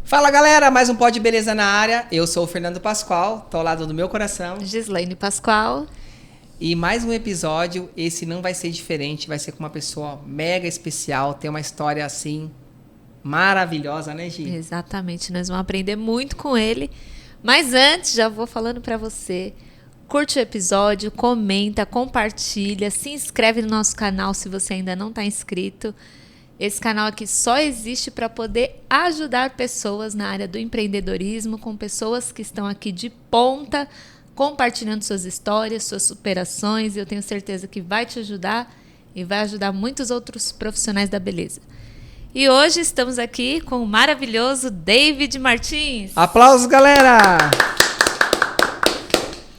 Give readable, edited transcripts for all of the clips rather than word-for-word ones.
Fala galera, mais um Pod Beleza na área. Eu sou o Fernando Pascoal, tô ao lado do meu coração. Gislaine Pascoal. E mais um episódio, esse não vai ser diferente, vai ser com uma pessoa mega especial, tem uma história assim maravilhosa, né, Gi? Exatamente, nós vamos aprender muito com ele. Mas antes, já vou falando pra você, curte o episódio, comenta, compartilha, se inscreve no nosso canal se você ainda não está inscrito. Esse canal aqui só existe para poder ajudar pessoas na área do empreendedorismo, com pessoas que estão aqui de ponta, compartilhando suas histórias, suas superações, e eu tenho certeza que vai te ajudar e vai ajudar muitos outros profissionais da beleza. E hoje estamos aqui com o maravilhoso David Martins. Aplausos, galera!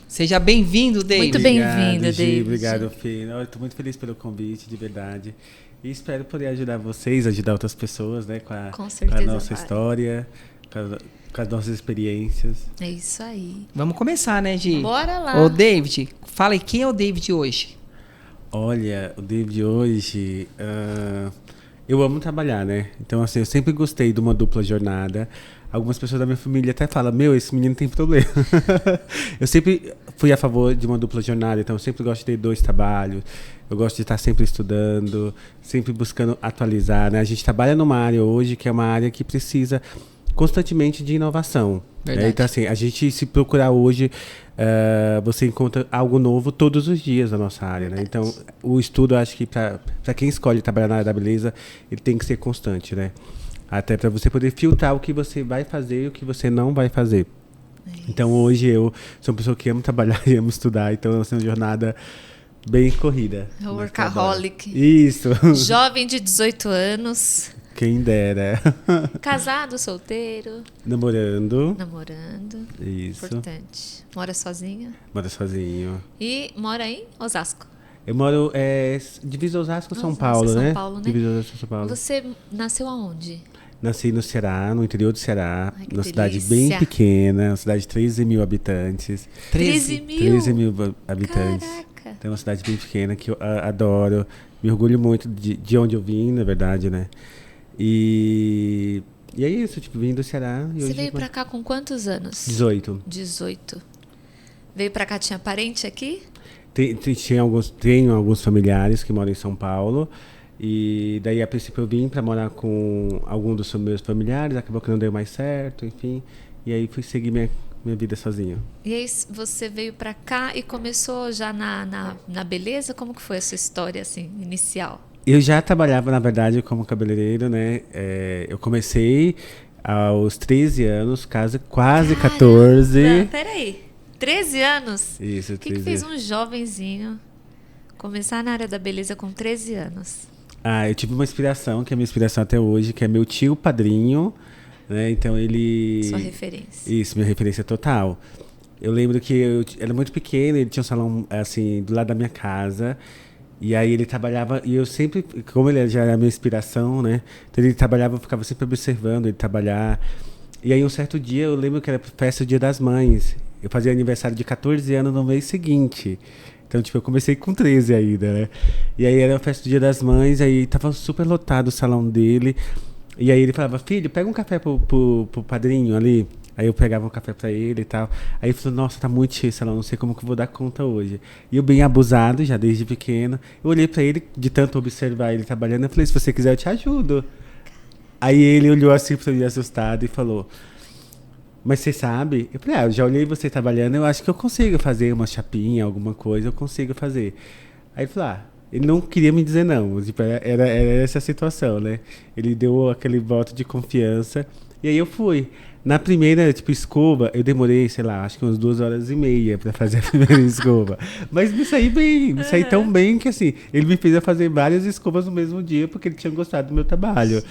Seja bem-vindo, David. Muito bem-vindo, David. Obrigado, Fê. Eu estou muito feliz pelo convite, de verdade. E espero poder ajudar vocês, ajudar outras pessoas, né? Com a nossa história, com as nossas experiências. É isso aí. Vamos começar, né, Gi? Bora lá. Ô, David, fala aí, quem é o David hoje? Olha, o David hoje... eu amo trabalhar, né? Então, assim, eu sempre gostei de uma dupla jornada. Algumas pessoas da minha família até falam, esse menino tem problema. Eu sempre fui a favor de uma dupla jornada, então eu sempre gosto de ter 2 trabalhos. Eu gosto de estar sempre estudando, sempre buscando atualizar, né? A gente trabalha numa área hoje que é uma área que precisa constantemente de inovação. Né? Então, assim, a gente se procurar hoje, você encontra algo novo todos os dias na nossa área, né? Então, o estudo, eu acho que para quem escolhe trabalhar na área da beleza, ele tem que ser constante, né? Até para você poder filtrar o que você vai fazer e o que você não vai fazer. Então, hoje eu sou uma pessoa que amo trabalhar e amo estudar, então é uma jornada bem corrida. Workaholic. Isso. Jovem de 18 anos. Quem dera. Casado, solteiro. Namorando. Isso. Importante. Mora sozinha. Mora sozinho. E mora em Osasco. Eu moro divisa Osasco, São Paulo, né? São Paulo, né? Divisa Osasco, São Paulo. Você nasceu aonde? Nasci no Ceará, no interior do Ceará. Ai, numa delícia. Cidade bem pequena, uma cidade de 13 mil habitantes. 13 mil? 13 mil habitantes. Caraca. Então é uma cidade bem pequena que eu adoro. Me orgulho muito de onde eu vim, na verdade, né? E é isso, tipo, vim do Ceará. E Você hoje veio pra cá com quantos anos? 18. 18. Veio pra cá, tinha parente aqui? Tenho alguns familiares que moram em São Paulo. E daí, a princípio, eu vim para morar com algum dos meus familiares. Acabou que não deu mais certo, enfim. E aí, fui seguir minha vida sozinho. E aí, você veio pra cá e começou já na beleza? Como que foi essa história, assim, inicial? Eu já trabalhava, na verdade, como cabeleireiro, né? Eu comecei aos 13 anos, quase 14. Peraí, 13 anos? Isso, 13 O que fez um jovenzinho começar na área da beleza com 13 anos? Eu tive uma inspiração, que é a minha inspiração até hoje, que é meu tio padrinho, né? Então ele... Sua referência. Isso, minha referência total. Eu lembro que eu era muito pequeno, ele tinha um salão, assim, do lado da minha casa. E aí ele trabalhava, e eu sempre, como ele já era a minha inspiração, né? Então ele trabalhava, eu ficava sempre observando ele trabalhar. E aí um certo dia, eu lembro que era festa do Dia das Mães. Eu fazia aniversário de 14 anos no mês seguinte. Então, tipo, eu comecei com 13 ainda, né? E aí era a festa do Dia das Mães, aí tava super lotado o salão dele. E aí ele falava, filho, pega um café pro padrinho ali. Aí eu pegava um café pra ele e tal. Aí ele falou, nossa, tá muito cheio esse salão, não sei como que eu vou dar conta hoje. E eu bem abusado, já desde pequeno. Eu olhei pra ele, de tanto observar ele trabalhando, eu falei, se você quiser eu te ajudo. Aí ele olhou assim pra mim assustado e falou, mas você sabe? Eu falei, eu já olhei você trabalhando, eu acho que eu consigo fazer uma chapinha, alguma coisa, eu consigo fazer. Aí ele falou, ele não queria me dizer não, tipo, era essa a situação, né? Ele deu aquele voto de confiança, e aí eu fui. Na primeira, escova, eu demorei, sei lá, acho que umas 2h30 pra fazer a primeira escova. Mas me saí bem, me saí tão bem que, assim, ele me fez fazer várias escovas no mesmo dia, porque ele tinha gostado do meu trabalho.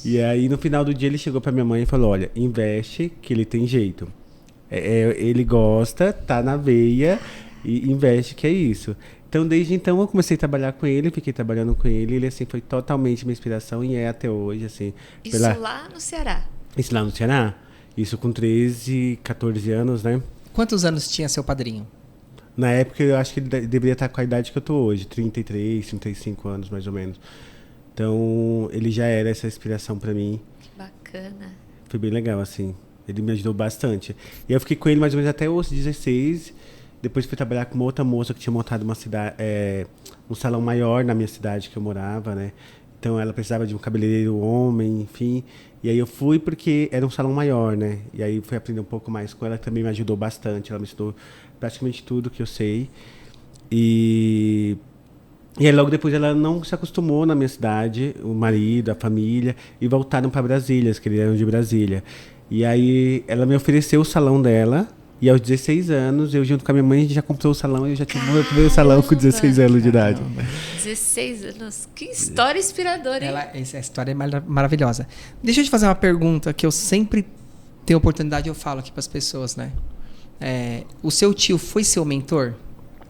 E aí, no final do dia, ele chegou pra minha mãe e falou, olha, investe que ele tem jeito. Ele gosta, tá na veia, e investe que é isso. Então, desde então, eu comecei a trabalhar com ele, fiquei trabalhando com ele, ele, assim, foi totalmente minha inspiração e é até hoje, assim. Isso lá no Ceará? Isso lá no Ceará. Isso com 13, 14 anos, né? Quantos anos tinha seu padrinho? Na época, eu acho que ele deveria estar com a idade que eu tô hoje, 33, 35 anos, mais ou menos. Então, ele já era essa inspiração para mim. Que bacana. Foi bem legal, assim. Ele me ajudou bastante. E eu fiquei com ele mais ou menos até os 16. Depois fui trabalhar com uma outra moça que tinha montado um salão maior na minha cidade que eu morava, né? Então ela precisava de um cabeleireiro homem, enfim. E aí eu fui porque era um salão maior, né? E aí fui aprender um pouco mais com ela, que também me ajudou bastante. Ela me ensinou praticamente tudo que eu sei. E aí logo depois ela não se acostumou na minha cidade, o marido, a família, e voltaram para Brasília, que eles eram de Brasília. E aí ela me ofereceu o salão dela. E aos 16 anos, eu junto com a minha mãe, a gente já comprou o salão e eu já tive o meu primeiro salão com 16 anos de idade. 16 anos. Que história inspiradora, hein? Essa história é maravilhosa. Deixa eu te fazer uma pergunta que eu sempre tenho oportunidade, eu falo aqui para as pessoas, né? O seu tio foi seu mentor?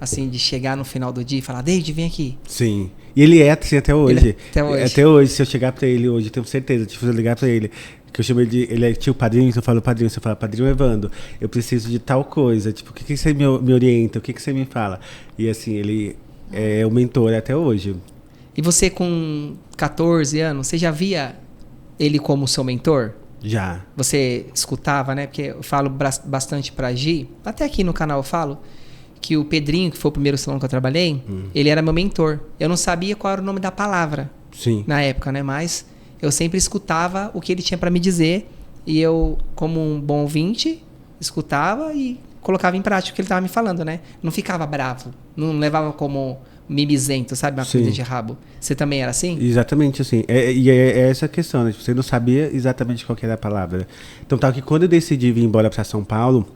Assim, de chegar no final do dia e falar, David, vem aqui. Sim. E ele é assim até hoje. Até hoje. Até hoje, se eu chegar para ele hoje, tenho certeza, se eu ligar para ele, que eu chamo ele é tio padrinho, então eu falo padrinho, você fala padrinho Evandro, eu preciso de tal coisa, tipo, o que você me orienta, o que você me fala? E assim, ele é o mentor até hoje. E você com 14 anos, você já via ele como seu mentor? Já. Você escutava, né? Porque eu falo bastante pra Gi, até aqui no canal eu falo, que o Pedrinho, que foi o primeiro salão que eu trabalhei, ele era meu mentor. Eu não sabia qual era o nome da palavra. Sim. Na época, né? Mas eu sempre escutava o que ele tinha para me dizer e eu, como um bom ouvinte, escutava e colocava em prática o que ele estava me falando, né? Não ficava bravo, não levava como mimizento, sabe? Uma coisa de rabo. Você também era assim? Exatamente assim. É essa a questão, né? Você não sabia exatamente qual que era a palavra. Então, tal que quando eu decidi vir embora para São Paulo,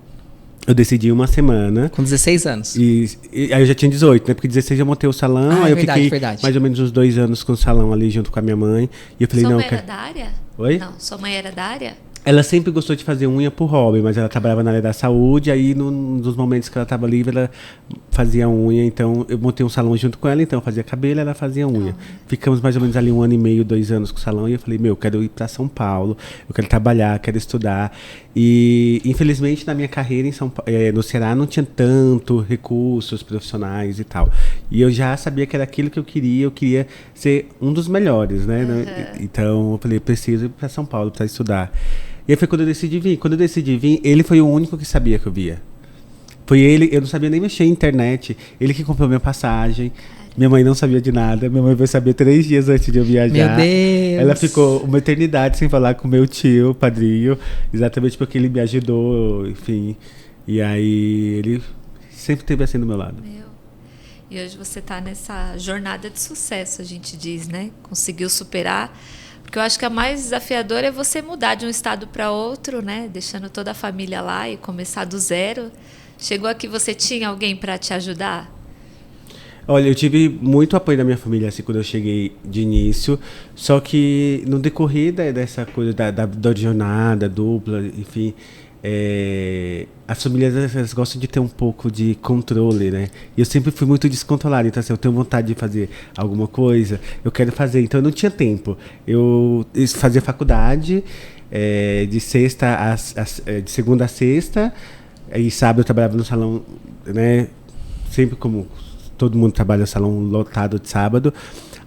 eu decidi uma semana. Com 16 anos. E aí eu já tinha 18, né? Porque 16 eu montei o salão, aí eu fiquei mais ou menos uns 2 anos com o salão ali junto com a minha mãe. E eu falei, Sua mãe era da área? Oi? Não, sua mãe era da área? Ela sempre gostou de fazer unha por hobby, mas ela trabalhava na área da saúde, aí num dos momentos que ela estava livre, ela fazia unha, então eu montei um salão junto com ela, então eu fazia cabelo, ela fazia unha. Ficamos mais ou menos ali 1 ano e meio, 2 anos com o salão, e eu falei, eu quero ir para São Paulo, eu quero trabalhar, quero estudar. E infelizmente na minha carreira no Ceará não tinha tanto recursos profissionais e tal. E eu já sabia que era aquilo que eu queria ser um dos melhores, né? Então eu falei, preciso ir para São Paulo para estudar. E aí foi quando eu decidi vir. Quando eu decidi vir, ele foi o único que sabia que eu via. Foi ele, eu não sabia nem mexer em internet. Ele que comprou minha passagem. Minha mãe não sabia de nada. Minha mãe veio saber 3 dias antes de eu viajar. Meu Deus! Ela ficou uma eternidade sem falar com meu tio, padrinho. Exatamente porque ele me ajudou, enfim. E aí ele sempre esteve assim do meu lado. E hoje você está nessa jornada de sucesso, a gente diz, né? Conseguiu superar. Porque eu acho que a mais desafiadora é você mudar de um estado para outro, né? Deixando toda a família lá e começar do zero. Chegou aqui, você tinha alguém para te ajudar? Olha, eu tive muito apoio da minha família assim quando eu cheguei de início, só que no decorrer dessa coisa da jornada dupla, enfim, as famílias elas gostam de ter um pouco de controle, né? E eu sempre fui muito descontrolado, então assim, eu tenho vontade de fazer alguma coisa, eu quero fazer, então eu não tinha tempo. Eu fazia faculdade de segunda a sexta, e sábado eu trabalhava no salão, né? Sempre como todo mundo trabalha no salão lotado de sábado.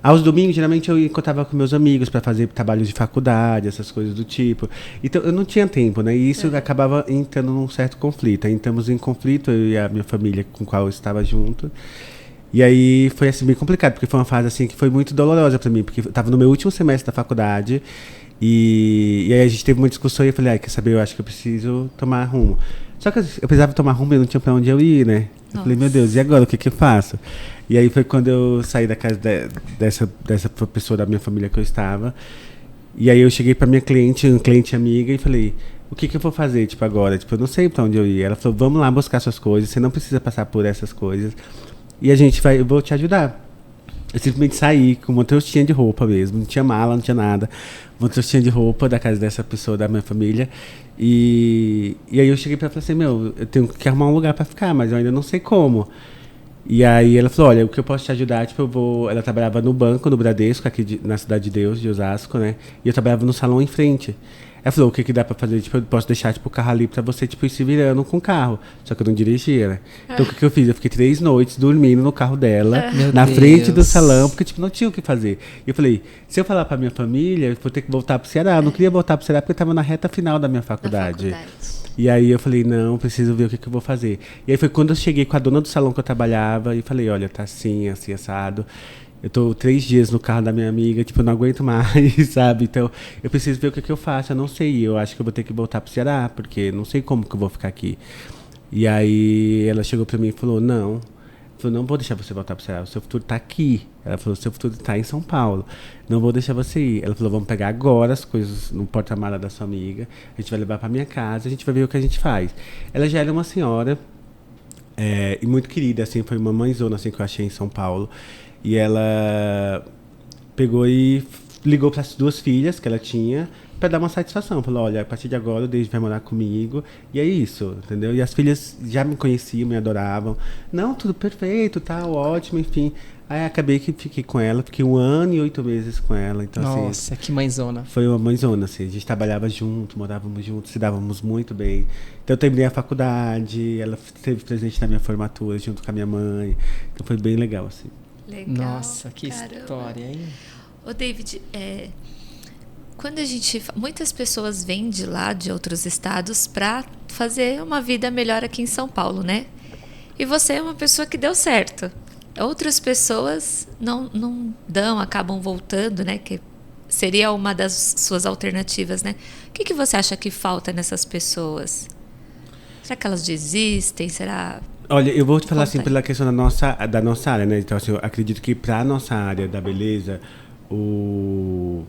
Aos domingos, geralmente, eu encontrava com meus amigos para fazer trabalhos de faculdade, essas coisas do tipo. Então, eu não tinha tempo, né? E isso acabava entrando num certo conflito. Aí entramos em conflito, eu e a minha família com a qual eu estava junto. E aí foi assim, bem complicado, porque foi uma fase assim que foi muito dolorosa para mim, porque eu estava no meu último semestre da faculdade e aí a gente teve uma discussão e eu falei, quer saber, eu acho que eu preciso tomar rumo. Só que eu precisava tomar rumo e eu não tinha para onde eu ir, né? Eu falei, meu Deus, e agora, o que eu faço? E aí foi quando eu saí da casa dessa pessoa da minha família que eu estava. E aí eu cheguei para minha cliente amiga, e falei, o que eu vou fazer, tipo, agora? Tipo, eu não sei para onde eu ir. Ela falou, vamos lá buscar suas coisas, você não precisa passar por essas coisas. E eu vou te ajudar. Eu simplesmente saí com uma trouxinha de roupa mesmo, não tinha mala, não tinha nada. Uma trouxinha de roupa da casa dessa pessoa, da minha família. E aí eu cheguei pra ela e falei assim, eu tenho que arrumar um lugar pra ficar, mas eu ainda não sei como. E aí ela falou, olha, o que eu posso te ajudar, tipo, ela trabalhava no banco, no Bradesco, aqui na Cidade de Deus, de Osasco, né? E eu trabalhava no salão em frente. Ela falou, o que dá pra fazer? Tipo, eu posso deixar, tipo, o carro ali pra você, tipo, ir se virando com o carro. Só que eu não dirigia, né? Então, o que eu fiz? Eu fiquei 3 noites dormindo no carro dela, na frente do salão, porque, tipo, não tinha o que fazer. E eu falei, se eu falar pra minha família, eu vou ter que voltar pro Ceará. Eu não queria voltar pro Ceará porque eu tava na reta final da minha faculdade. E aí eu falei, não, preciso ver o que eu vou fazer. E aí foi quando eu cheguei com a dona do salão que eu trabalhava e falei, olha, tá assim, assim, assado. Eu tô 3 dias no carro da minha amiga, tipo, eu não aguento mais, sabe? Então, eu preciso ver o que eu faço. Eu não sei, eu acho que eu vou ter que voltar pro Ceará, porque não sei como que eu vou ficar aqui. E aí ela chegou pra mim e falou, não. Falou, não vou deixar você voltar pro Ceará, o seu futuro tá aqui. Ela falou, o seu futuro tá em São Paulo. Não vou deixar você ir. Ela falou, vamos pegar agora as coisas no porta-mala da sua amiga. A gente vai levar pra minha casa, a gente vai ver o que a gente faz. Ela já era uma senhora, e muito querida, assim, foi uma mãezona, assim, que eu achei em São Paulo. E ela pegou e ligou para as 2 filhas que ela tinha para dar uma satisfação. Falou, olha, a partir de agora o David vai morar comigo. E é isso, entendeu? E as filhas já me conheciam, me adoravam. Não, tudo perfeito, tal, ótimo, enfim. Aí acabei que fiquei com ela, fiquei 1 ano e 8 meses com ela. Então, nossa, assim, que mãezona. Foi uma mãezona, assim. A gente trabalhava junto, morávamos juntos, se dávamos muito bem. Então eu terminei a faculdade, ela esteve presente na minha formatura junto com a minha mãe. Então foi bem legal, assim. Legal, nossa, que caramba. história, hein? Ô, David, quando a gente... Muitas pessoas vêm de lá, de outros estados, para fazer uma vida melhor aqui em São Paulo, né? E você é uma pessoa que deu certo. Outras pessoas não dão, acabam voltando, né? Que seria uma das suas alternativas, né? O que você acha que falta nessas pessoas? Será que elas desistem? Será... Olha, eu vou te falar assim pela questão da nossa área, né? Então, assim, eu acredito que para a nossa área da beleza, os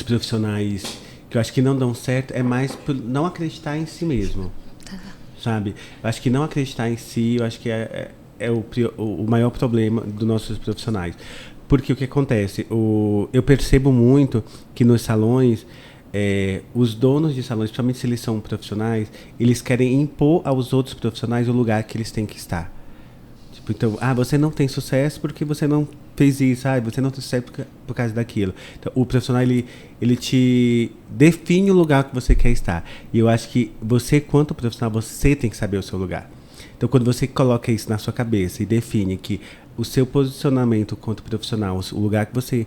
profissionais que eu acho que não dão certo é mais por não acreditar em si mesmo, sabe? Eu acho que não acreditar em si, eu acho que é o maior problema dos nossos profissionais. Porque o que acontece? Eu percebo muito que nos salões, os donos de salões, principalmente se eles são profissionais, eles querem impor aos outros profissionais o lugar que eles têm que estar. Tipo, então, você não tem sucesso porque você não fez isso, você não tem sucesso por causa daquilo. Então, o profissional, ele te define o lugar que você quer estar. E eu acho que você, quanto profissional, você tem que saber o seu lugar. Então, quando você coloca isso na sua cabeça e define que o seu posicionamento quanto profissional, o lugar que você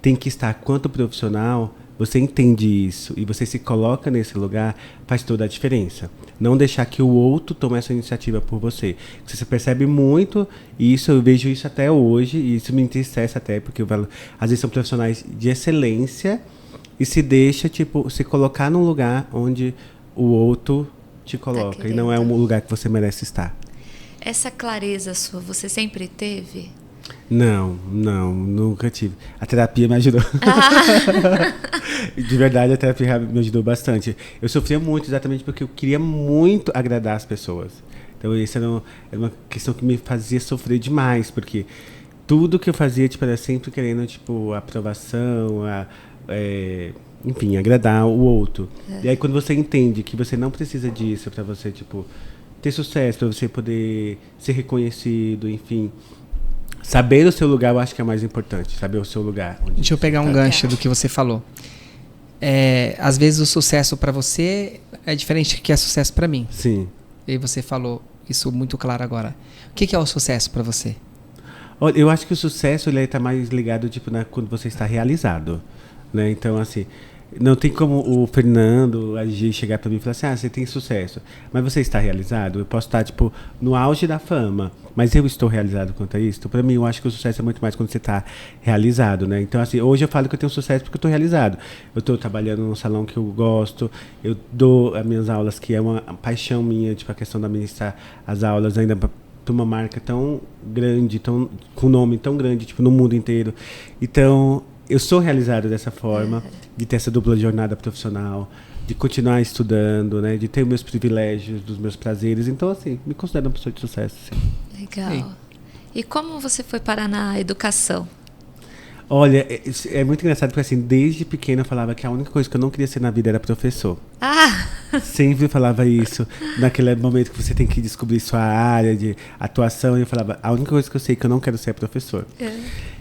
tem que estar quanto profissional, você entende isso e você se coloca nesse lugar, faz toda a diferença. Não deixar que o outro tome essa iniciativa por você. Você percebe muito isso, eu vejo isso até hoje, e isso me entristece até, porque às vezes são profissionais de excelência e se deixa, tipo, se colocar num lugar onde o outro te coloca, e não é um lugar que você merece estar. Essa clareza sua, você sempre teve? Não, nunca tive. A terapia me ajudou. De verdade, a terapia me ajudou bastante. Eu sofria muito exatamente porque eu queria muito agradar as pessoas. Então, isso era uma questão que me fazia sofrer demais, porque tudo que eu fazia, tipo, era sempre querendo, tipo, aprovação, enfim, agradar o outro. E aí, quando você entende que você não precisa disso para você, tipo, ter sucesso, para você poder ser reconhecido, enfim... Saber o seu lugar, eu acho que é mais importante. Saber o seu lugar. Deixa eu pegar um gancho do que você falou. Às vezes o sucesso para você é diferente do que é sucesso para mim. Sim. E você falou isso muito claro agora. O que é o sucesso para você? Olha, eu acho que o sucesso ele está mais ligado tipo, quando você está realizado. Né? Então, assim... Não tem como o Fernando agir, chegar para mim e falar assim, você tem sucesso, mas você está realizado? Eu posso estar, tipo, no auge da fama, mas eu estou realizado quanto a isso? Então, para mim, eu acho que o sucesso é muito mais quando você está realizado, né? Então, assim, hoje eu falo que eu tenho sucesso porque eu estou realizado. Eu estou trabalhando num salão que eu gosto, eu dou as minhas aulas, que é uma paixão minha, tipo, a questão de administrar as aulas ainda para uma marca tão grande, com um nome tão grande, tipo, no mundo inteiro. Então... Eu sou realizado dessa forma, de ter essa dupla jornada profissional, de continuar estudando, né, de ter meus privilégios, dos meus prazeres. Então, assim, me considero uma pessoa de sucesso, sim. Legal. Sim. E como você foi parar na educação? Olha, é muito engraçado porque, assim, desde pequeno eu falava que a única coisa que eu não queria ser na vida era professor. Sempre falava isso. Naquele momento que você tem que descobrir sua área de atuação, eu falava, a única coisa que eu sei que eu não quero ser é professor.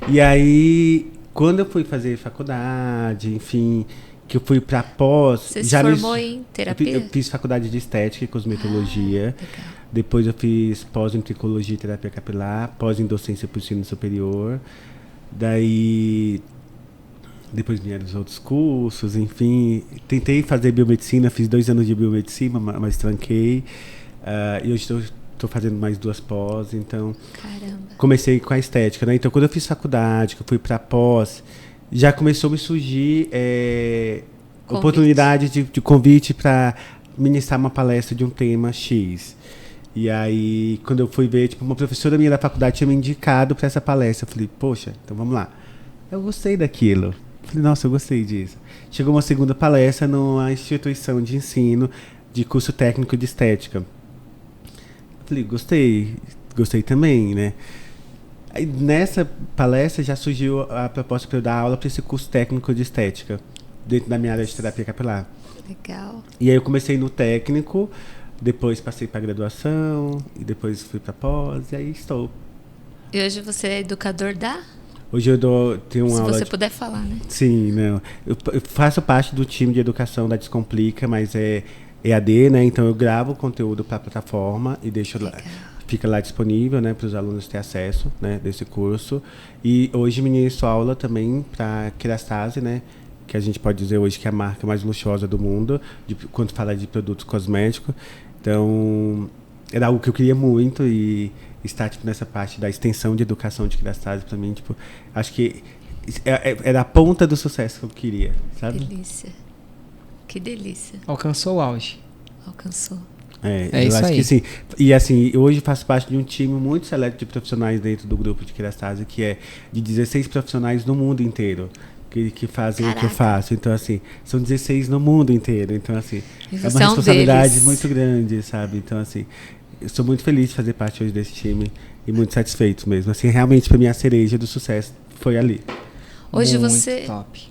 E aí... Quando eu fui fazer faculdade, enfim, que eu fui para pós. Você se formou em terapia? Eu fiz faculdade de estética e cosmetologia. Legal. Depois eu fiz pós em tricologia e terapia capilar, pós em docência por ensino superior. Daí depois vieram os outros cursos, enfim. Tentei fazer biomedicina, fiz 2 anos de biomedicina, mas tranquei. E hoje estou fazendo mais 2 pós, então... Caramba. Comecei com a estética, né? Então, quando eu fiz faculdade, que eu fui para pós, já começou a me surgir oportunidade de convite para ministrar uma palestra de um tema X. E aí, quando eu fui ver, tipo, uma professora minha da faculdade tinha me indicado para essa palestra. Eu falei, poxa, então vamos lá. Eu gostei daquilo. Falei, nossa, eu gostei disso. Chegou uma segunda palestra numa instituição de ensino de curso técnico de estética. Falei, gostei também, né? Aí, nessa palestra já surgiu a proposta para eu dar aula para esse curso técnico de estética, dentro da minha área de terapia capilar. Legal. E aí eu comecei no técnico, depois passei para graduação, e depois fui para pós, e aí estou. E hoje você é educador da? Hoje eu tenho uma aula... Se você puder falar, né? Sim, não. Eu faço parte do time de educação da Descomplica, mas é EAD, né? Então eu gravo o conteúdo para a plataforma e deixo lá. Fica lá disponível, né, para os alunos terem acesso, né, desse curso. E hoje ministro aula também para Kerastase, né, que a gente pode dizer hoje que é a marca mais luxuosa do mundo, quando fala de produtos cosméticos. Então, era algo que eu queria muito e estar tipo, nessa parte da extensão de educação de Kerastase, para mim, tipo, acho que era a ponta do sucesso que eu queria, sabe? Delícia. Que delícia. Alcançou o auge. Alcançou. É eu isso acho aí. que sim. E assim, hoje faço parte de um time muito seleto de profissionais dentro do grupo de Kerastase, que é de 16 profissionais no mundo inteiro que fazem o que eu faço. Então, assim, são 16 no mundo inteiro. Então, assim, é uma responsabilidade muito grande, sabe? Então, assim, eu sou muito feliz de fazer parte hoje desse time e muito satisfeito mesmo. Assim, realmente, para mim, a cereja do sucesso foi ali. Hoje muito você... top.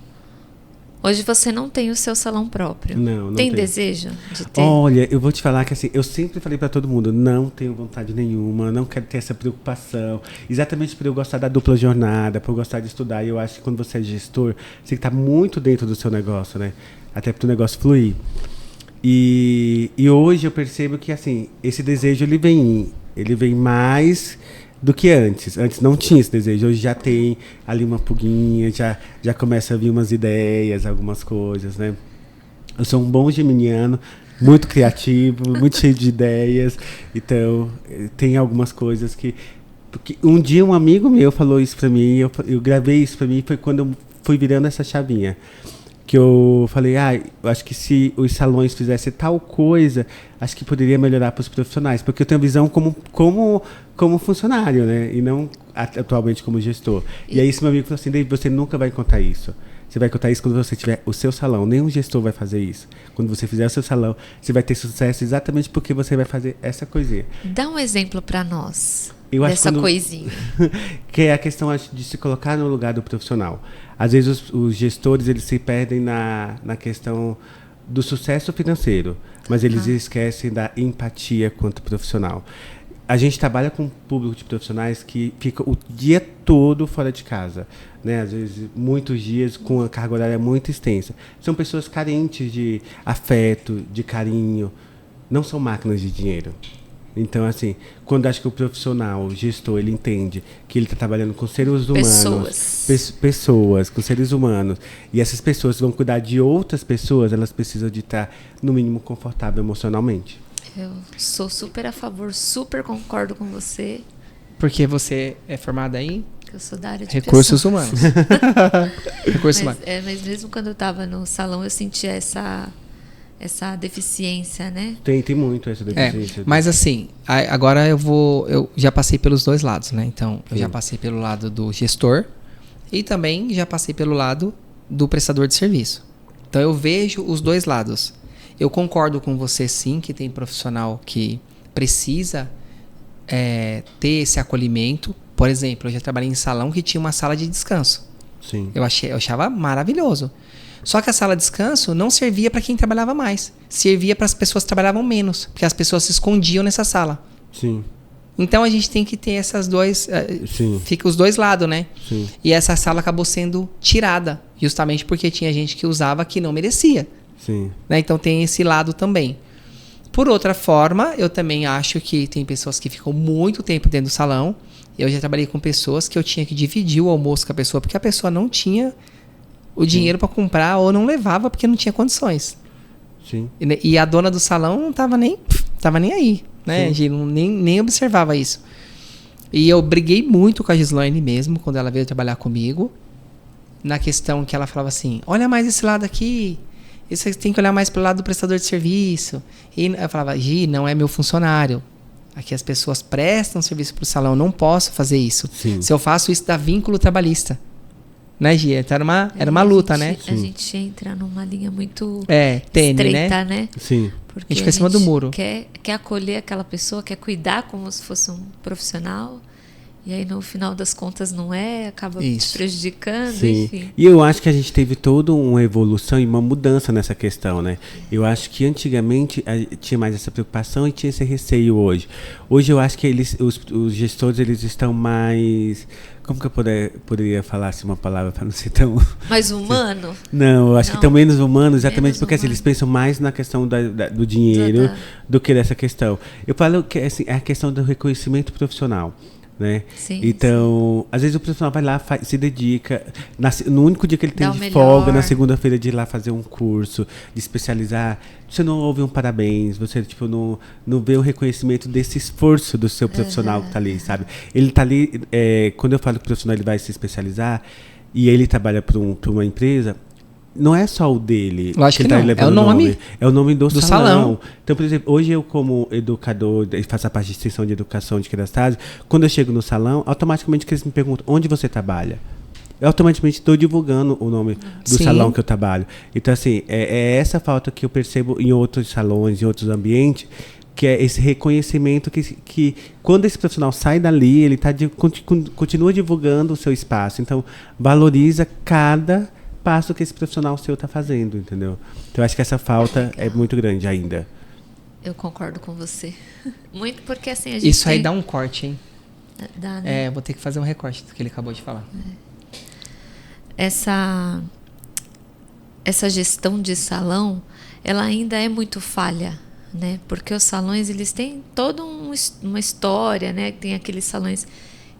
Hoje você não tem o seu salão próprio. Não tem tenho. Desejo de ter? Olha, eu vou te falar que assim, eu sempre falei para todo mundo, não tenho vontade nenhuma, não quero ter essa preocupação. Exatamente por eu gostar da dupla jornada, por eu gostar de estudar. E eu acho que quando você é gestor, você tem que estar muito dentro do seu negócio, né? Até para o negócio fluir. E hoje eu percebo que assim, esse desejo ele vem mais do que antes. Antes não tinha esse desejo, hoje já tem ali uma pulguinha, já começa a vir umas ideias, algumas coisas, né? Eu sou um bom geminiano, muito criativo, muito cheio de ideias, então tem algumas coisas que... Porque um dia um amigo meu falou isso pra mim, eu gravei isso pra mim, foi quando eu fui virando essa chavinha. Que eu falei, eu acho que se os salões fizessem tal coisa, acho que poderia melhorar para os profissionais, porque eu tenho a visão como funcionário, né? E não atualmente como gestor. E aí esse meu amigo falou assim, David, você nunca vai contar isso. Você vai contar isso quando você tiver o seu salão. Nenhum gestor vai fazer isso. Quando você fizer o seu salão, você vai ter sucesso exatamente porque você vai fazer essa coisinha. Dá um exemplo para nós dessa coisinha. Que é a questão de se colocar no lugar do profissional. Às vezes os gestores eles se perdem na questão do sucesso financeiro, mas eles esquecem da empatia quanto profissional. A gente trabalha com um público de profissionais que fica o dia todo fora de casa, né? Às vezes muitos dias com a carga horária muito extensa. São pessoas carentes de afeto, de carinho, não são máquinas de dinheiro. Então, assim, quando acho que o profissional, o gestor, ele entende que ele está trabalhando com seres humanos, pessoas, com seres humanos, e essas pessoas vão cuidar de outras pessoas, elas precisam de estar, no mínimo, confortável emocionalmente. Eu sou super a favor, super concordo com você. Porque você é formada em? Eu sou da área de recursos humanos. Recursos humanos. Mas mesmo quando eu estava no salão, eu sentia essa deficiência, né? Tem muito essa deficiência. Mas assim, agora eu já passei pelos dois lados, né? Então, eu já passei pelo lado do gestor e também já passei pelo lado do prestador de serviço. Então, eu vejo os dois lados. Eu concordo com você, sim, que tem profissional que precisa ter esse acolhimento. Por exemplo, eu já trabalhei em salão que tinha uma sala de descanso. Sim. Eu achava maravilhoso. Só que a sala de descanso não servia para quem trabalhava mais. Servia para as pessoas que trabalhavam menos. Porque as pessoas se escondiam nessa sala. Sim. Então a gente tem que ter essas dois... fica os dois lados, né? Sim. E essa sala acabou sendo tirada, justamente porque tinha gente que usava que não merecia. Sim. Né? Então tem esse lado também. Por outra forma, eu também acho que tem pessoas que ficam muito tempo dentro do salão. Eu já trabalhei com pessoas que eu tinha que dividir o almoço com a pessoa, porque a pessoa não tinha o dinheiro para comprar ou não levava porque não tinha condições. Sim. E a dona do salão não estava nem aí, né? A gente nem observava isso. E eu briguei muito com a Gislaine mesmo, quando ela veio trabalhar comigo, na questão que ela falava assim, olha mais esse lado aqui, você tem que olhar mais pelo lado do prestador de serviço. E eu falava, Gi, não é meu funcionário. Aqui as pessoas prestam serviço para o salão, eu não posso fazer isso. Sim. Se eu faço isso, dá vínculo trabalhista. Né, Gi? Então era uma luta, né? A gente entra numa linha muito tênue, estreita, né? Sim. Porque a gente fica em cima do muro. Quer acolher aquela pessoa, quer cuidar como se fosse um profissional. E aí, no final das contas, não acaba te prejudicando, Sim. enfim. E eu acho que a gente teve toda uma evolução e uma mudança nessa questão, né? Eu acho que antigamente tinha mais essa preocupação e tinha esse receio hoje. Hoje eu acho que os gestores, eles estão mais... Como que eu poderia falar assim uma palavra para não ser tão... Mais humano? Não, eu acho que estão menos humanos, exatamente porque assim, eles pensam mais na questão do dinheiro do que dessa questão. Eu falo que assim, é a questão do reconhecimento profissional. Né? Sim, então, às vezes o profissional vai lá, se dedica, no único dia que ele tem de folga, na segunda-feira, de ir lá fazer um curso, de especializar, você não ouve um parabéns, você tipo, não vê o reconhecimento desse esforço do seu profissional que está ali, sabe? Ele está ali, quando eu falo que o profissional ele vai se especializar e ele trabalha para uma empresa, não é só o dele. Lógico que tá não. levando É o nome. É o nome do salão. Então, por exemplo, hoje eu como educador, faço a parte de extensão de educação de crianças, quando eu chego no salão, automaticamente eles me perguntam onde você trabalha. Eu automaticamente estou divulgando o nome do salão que eu trabalho. Então, assim, é essa falta que eu percebo em outros salões, em outros ambientes, que é esse reconhecimento que quando esse profissional sai dali, ele continua divulgando o seu espaço. Então, valoriza cada passo que esse profissional seu está fazendo, entendeu? Então, eu acho que essa falta é muito grande ainda. Eu concordo com você. Muito porque, assim, a gente Isso aí dá um corte, hein? Dá, né? Vou ter que fazer um recorte do que ele acabou de falar. Essa gestão de salão, ela ainda é muito falha, né? Porque os salões, eles têm toda uma história, né? Tem aqueles salões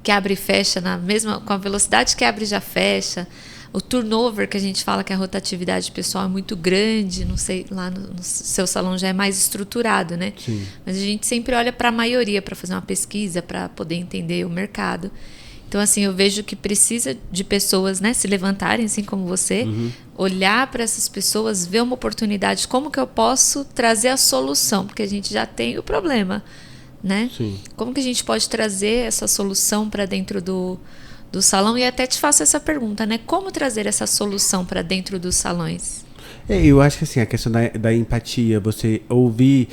que abre e fecha com a velocidade que abre e já fecha. O turnover, que a gente fala que a rotatividade pessoal é muito grande, não sei, lá no seu salão já é mais estruturado, né? Sim. Mas a gente sempre olha para a maioria, para fazer uma pesquisa, para poder entender o mercado. Então, assim, eu vejo que precisa de pessoas, né, se levantarem, assim como você, olhar para essas pessoas, ver uma oportunidade, como que eu posso trazer a solução, porque a gente já tem o problema, né? Sim. Como que a gente pode trazer essa solução para dentro do salão? E até te faço essa pergunta, né? Como trazer essa solução para dentro dos salões? Eu acho que assim, a questão da empatia, você ouvir,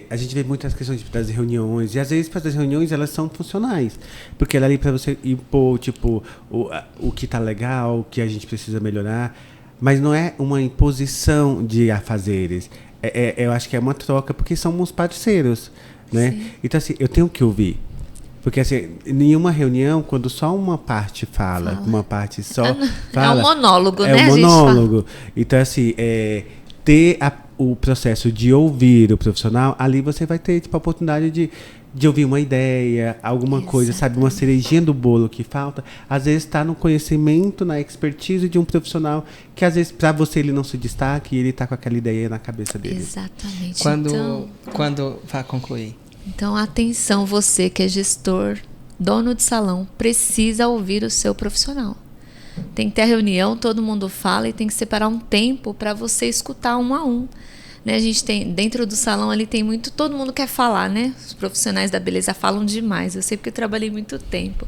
a gente vê muitas questões das reuniões, e às vezes as reuniões elas são funcionais, porque ela é ali para você impor tipo, o que está legal, o que a gente precisa melhorar, mas não é uma imposição de afazeres, eu acho que é uma troca, porque somos parceiros, né? Sim. Então assim, eu tenho que ouvir. Porque, assim, em nenhuma reunião, quando só uma parte fala. Uma parte só fala... É um monólogo, né? É um monólogo. Então, assim, ter o processo de ouvir o profissional, ali você vai ter, tipo, a oportunidade de ouvir uma ideia, alguma coisa, sabe? Uma cerejinha do bolo que falta. Às vezes está no conhecimento, na expertise de um profissional que, às vezes, para você ele não se destaque e ele está com aquela ideia na cabeça dele. Exatamente. Quando vai concluir. Então, atenção, você que é gestor, dono de salão, precisa ouvir o seu profissional. Tem que ter a reunião, todo mundo fala e tem que separar um tempo para você escutar um a um. Né? A gente tem, dentro do salão ali tem muito, todo mundo quer falar, né? Os profissionais da beleza falam demais, eu sei porque eu trabalhei muito tempo.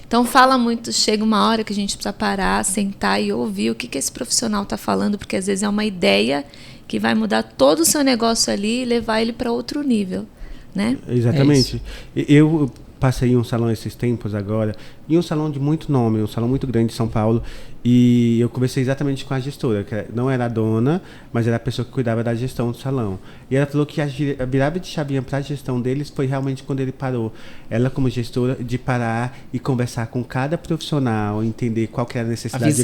Então fala muito, chega uma hora que a gente precisa parar, sentar e ouvir o que esse profissional está falando, porque às vezes é uma ideia que vai mudar todo o seu negócio ali e levar ele para outro nível. Né? Exatamente. passei em um salão esses tempos agora, em um salão de muito nome, um salão muito grande de São Paulo, e eu conversei exatamente com a gestora, que não era a dona, mas era a pessoa que cuidava da gestão do salão. E ela falou que a virada de chavinha para a gestão deles foi realmente quando ele parou. Ela, como gestora, de parar e conversar com cada profissional, entender qual que era a necessidade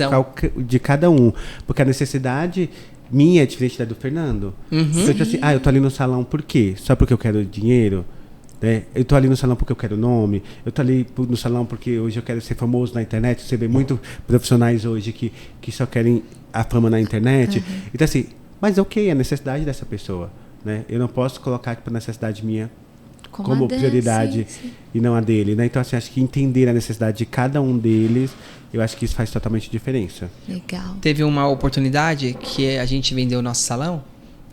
de cada um. Porque a necessidade minha é diferente da do Fernando. Então, tipo assim, eu tô ali no salão por quê? Só porque eu quero dinheiro? Né? Eu tô ali no salão porque eu quero nome, eu tô ali no salão porque hoje eu quero ser famoso na internet. Você vê muitos profissionais hoje que só querem a fama na internet. Então assim, mas ok, a necessidade dessa pessoa, né? Eu não posso colocar tipo, a necessidade minha como prioridade e não a dele, né? Então assim, acho que entender a necessidade de cada um deles, eu acho que isso faz totalmente diferença. Legal. Teve uma oportunidade que a gente vendeu o nosso salão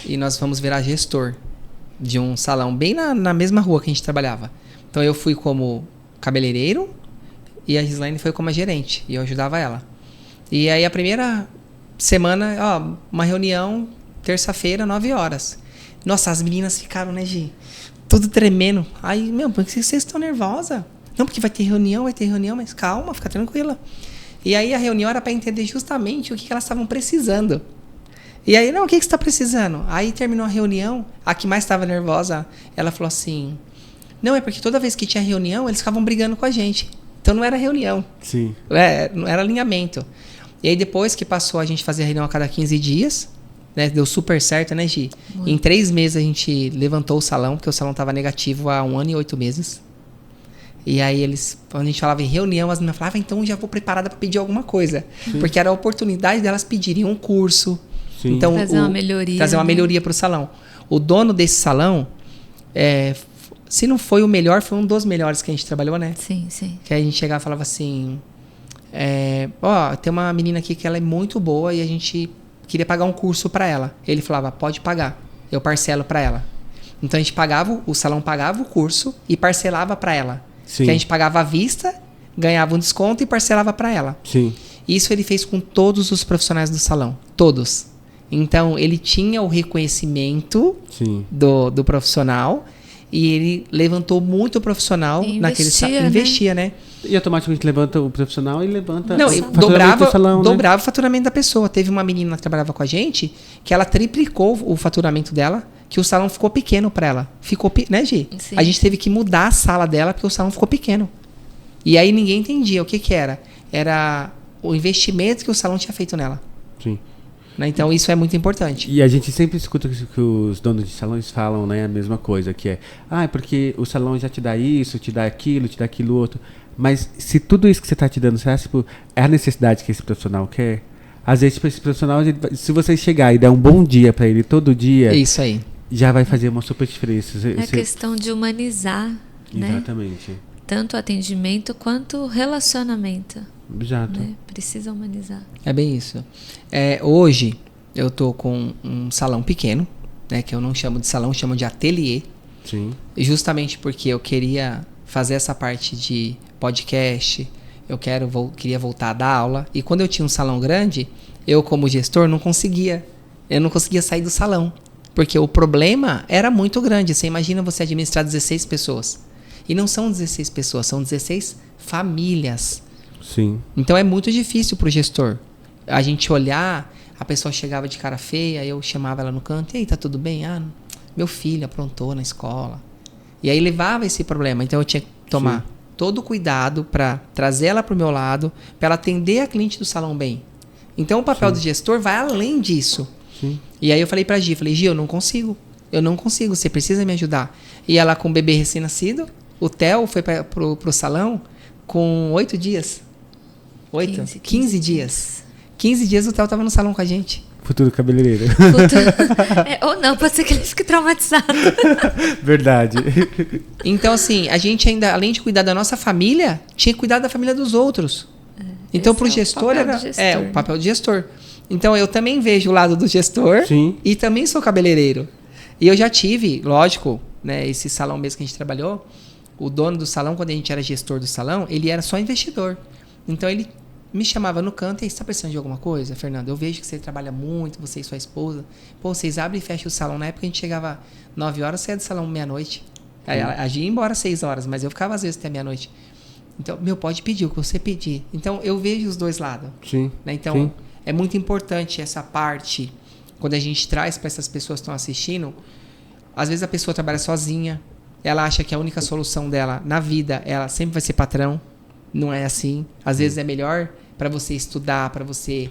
e nós fomos virar gestor de um salão bem na mesma rua que a gente trabalhava. Então eu fui como cabeleireiro e a Gislaine foi como a gerente e eu ajudava ela. E aí a primeira semana, uma reunião, terça-feira, 9 horas. Nossa, as meninas ficaram, né, Gi? Tudo tremendo. Aí, por que vocês estão nervosas? Não, porque vai ter reunião, mas calma, fica tranquila. E aí a reunião era para entender justamente o que elas estavam precisando. E aí, o que você está precisando? Aí terminou a reunião, a que mais estava nervosa, ela falou assim, não, é porque toda vez que tinha reunião, eles ficavam brigando com a gente. Então não era reunião. Sim. Não era alinhamento. E aí depois que passou a gente fazer reunião a cada 15 dias, né, deu super certo, né, Gi? Muito. Em 3 meses a gente levantou o salão, porque o salão estava negativo há 1 ano e 8 meses. E aí quando a gente falava em reunião, as meninas falavam, então já vou preparada para pedir alguma coisa. Sim. Porque era a oportunidade delas pedirem um curso. Sim. Então, trazer uma melhoria. Trazer uma melhoria para o salão. O dono desse salão, se não foi o melhor, foi um dos melhores que a gente trabalhou, né? Sim, sim. Que a gente chegava e falava assim, tem uma menina aqui que ela é muito boa e a gente queria pagar um curso para ela. Ele falava, pode pagar, eu parcelo para ela. Então a gente o salão pagava o curso e parcelava para ela. Sim. Que a gente pagava à vista, ganhava um desconto e parcelava para ela. Sim. Isso ele fez com todos os profissionais do salão, todos. Então ele tinha o reconhecimento do profissional e ele levantou muito o profissional naquele salão. Investia, né? E automaticamente levanta o profissional e levanta dobrava o faturamento da pessoa. Teve uma menina que trabalhava com a gente que ela triplicou o faturamento dela, que o salão ficou pequeno para ela. Né, Gi? Sim. A gente teve que mudar a sala dela porque o salão ficou pequeno. E aí ninguém entendia o que era. Era o investimento que o salão tinha feito nela. Sim. Então isso é muito importante. E a gente sempre escuta que os donos de salões falam, né, a mesma coisa, que é porque o salão já te dá isso, te dá aquilo outro. Mas se tudo isso que você está te dando, será que é a necessidade que esse profissional quer? Às vezes, esse profissional, se você chegar e dar um bom dia para ele todo dia, isso aí já vai fazer uma super diferença. Questão de humanizar, né? Exatamente. Tanto atendimento quanto relacionamento. Exato. Né? Precisa humanizar. É bem isso. Hoje, eu tô com um salão pequeno, né, que eu não chamo de salão, chamo de ateliê. Sim. Justamente porque eu queria fazer essa parte de podcast, queria voltar a dar aula. E quando eu tinha um salão grande, eu como gestor não conseguia sair do salão. Porque o problema era muito grande. Você imagina você administrar 16 pessoas. E não são 16 pessoas, são 16 famílias. Sim. Então é muito difícil para o gestor. A gente olhar, a pessoa chegava de cara feia, eu chamava ela no canto, e aí, tá tudo bem? Meu filho aprontou na escola. E aí levava esse problema. Então eu tinha que tomar todo o cuidado para trazer ela para o meu lado, para ela atender a cliente do salão bem. Então o papel do gestor vai além disso. Sim. E aí eu falei pra Gi, Gi, eu não consigo, você precisa me ajudar. E ela com o bebê recém-nascido, o Theo foi pro salão com 8 dias. 15 dias. 15 dias o Theo tava no salão com a gente. Futuro cabeleireiro. Ou não, pode ser que ele fique traumatizado. Verdade. Então assim, a gente ainda, além de cuidar da nossa família, tinha que cuidar da família dos outros. Então pro gestor era o papel de gestor. Então eu também vejo o lado do gestor. Sim. E também sou cabeleireiro. E eu já tive, lógico, né, esse salão mesmo que a gente trabalhou, o dono do salão, quando a gente era gestor do salão, ele era só investidor. Então ele me chamava no canto, e aí, você está precisando de alguma coisa, Fernando? Eu vejo que você trabalha muito, você e sua esposa. Pô, vocês abrem e fecham o salão. Na época a gente chegava 9 horas, saía do salão meia-noite. A Gi ia embora às 6 horas, mas eu ficava às vezes até meia-noite. Então, pode pedir o que você pedir. Então, eu vejo os dois lados. Sim. Né? Então, sim. é muito importante essa parte, quando a gente traz para essas pessoas que estão assistindo. Às vezes a pessoa trabalha sozinha, ela acha que a única solução dela na vida, ela sempre vai ser patrão. Não é assim. Às vezes é melhor para você estudar, para você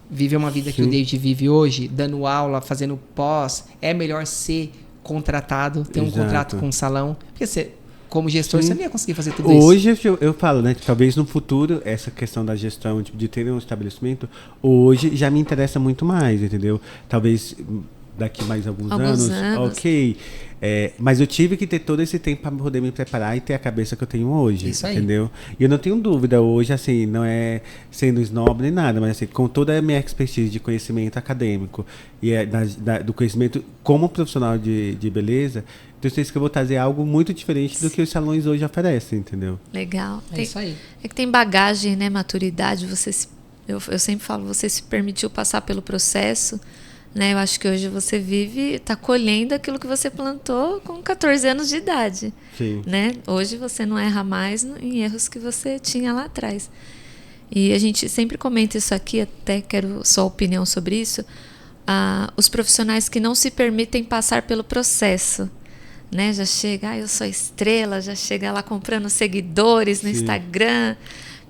viver uma vida que o David vive hoje, dando aula, fazendo pós. É melhor ser contratado, ter um contrato com um salão. Porque você, como gestor, você não ia conseguir fazer tudo isso. Hoje eu falo, né, que talvez no futuro, essa questão da gestão, tipo, de ter um estabelecimento, hoje já me interessa muito mais, entendeu? Talvez daqui mais alguns anos. Ok. Mas eu tive que ter todo esse tempo para poder me preparar e ter a cabeça que eu tenho hoje. Isso aí. Entendeu? E eu não tenho dúvida hoje, assim, não é sendo snob nem nada, mas assim, com toda a minha expertise de conhecimento acadêmico e do conhecimento como profissional de beleza, então eu sei que eu vou trazer algo muito diferente do que os salões hoje oferecem, entendeu? Legal. Isso aí. É que tem bagagem, né? Maturidade. Eu sempre falo, você se permitiu passar pelo processo. Né? Eu acho que hoje você está colhendo aquilo que você plantou com 14 anos de idade. Sim. Né? Hoje você não erra mais em erros que você tinha lá atrás. E a gente sempre comenta isso aqui, até quero sua opinião sobre isso. Os profissionais que não se permitem passar pelo processo. Né? Já chega, eu sou estrela, já chega lá comprando seguidores no Instagram,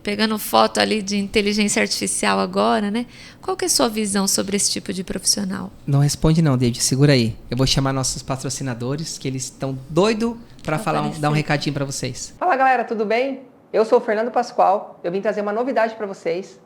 pegando foto ali de inteligência artificial agora, né? Qual que é a sua visão sobre esse tipo de profissional? Não responde não, David, segura aí. Eu vou chamar nossos patrocinadores, que eles estão doidos para dar um recadinho para vocês. Fala galera, tudo bem? Eu sou o Fernando Pascoal, eu vim trazer uma novidade para vocês.